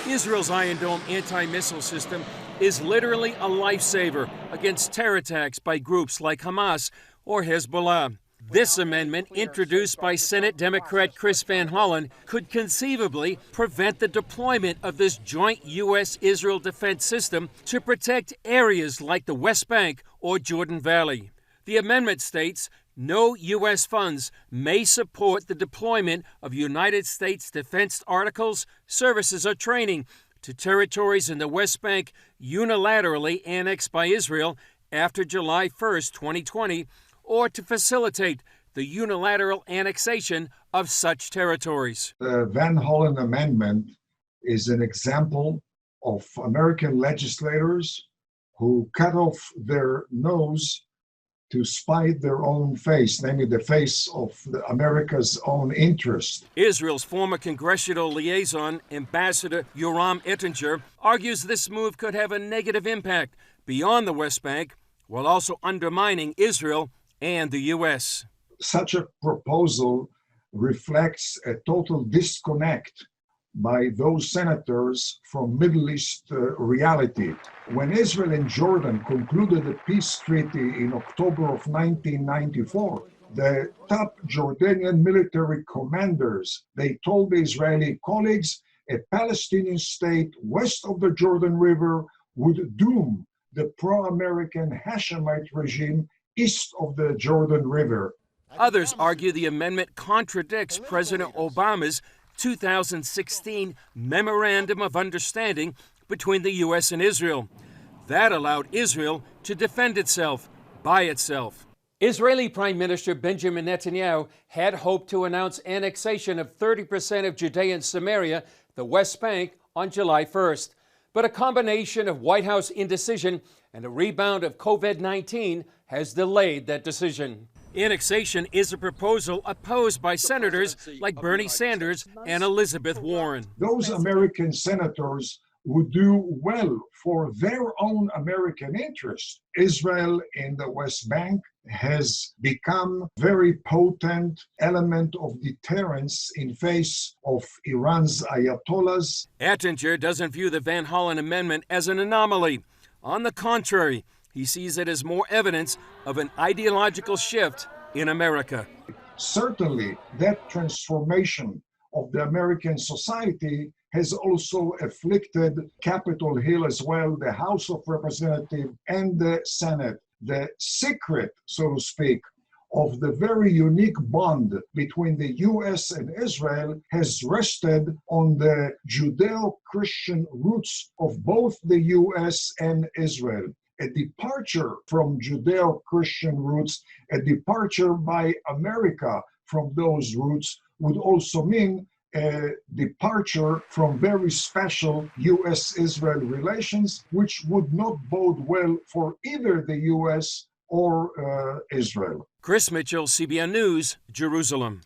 Israel's Iron Dome anti-missile system is literally a lifesaver against terror attacks by groups like Hamas or Hezbollah. This amendment, introduced by Senate Democrat Chris Van Hollen, could conceivably prevent the deployment of this joint U.S.-Israel defense system to protect areas like the West Bank or Jordan Valley. The amendment states no U.S. funds may support the deployment of United States defense articles, services, or training to territories in the West Bank unilaterally annexed by Israel after July 1, 2020, or to facilitate the unilateral annexation of such territories. The Van Hollen Amendment is an example of American legislators who cut off their nose to spite their own face, namely the face of America's own interest. Israel's former congressional liaison, Ambassador Yoram Ettinger, argues this move could have a negative impact beyond the West Bank, while also undermining Israel and the U.S. Such a proposal reflects a total disconnect by those senators from Middle East reality. When Israel and Jordan concluded a peace treaty in October of 1994, the top Jordanian military commanders, they told the Israeli colleagues a Palestinian state west of the Jordan River would doom the pro-American Hashemite regime east of the Jordan River. Others argue the amendment contradicts President Obama's 2016 Memorandum of Understanding between the U.S. and Israel. That allowed Israel to defend itself by itself. Israeli Prime Minister Benjamin Netanyahu had hoped to announce annexation of 30% of Judea and Samaria, the West Bank, on July 1st. But a combination of White House indecision and a rebound of COVID-19 has delayed that decision. Annexation is a proposal opposed by senators like Bernie Sanders and Elizabeth Warren. Those American senators would do well for their own American interests. Israel in the West Bank has become a very potent element of deterrence in face of Iran's ayatollahs. Ettinger doesn't view the Van Hollen Amendment as an anomaly. On the contrary, he sees it as more evidence of an ideological shift in America. Certainly, that transformation of the American society has also afflicted Capitol Hill as well, the House of Representatives and the Senate. The secret, so to speak, of the very unique bond between the U.S. and Israel has rested on the judeo-christian roots of both the U.S. and Israel. A departure from judeo-christian roots, a departure by America from those roots would also mean a departure from very special U.S.-Israel relations, which would not bode well for either the U.S. or Israel. Chris Mitchell, CBN News, Jerusalem.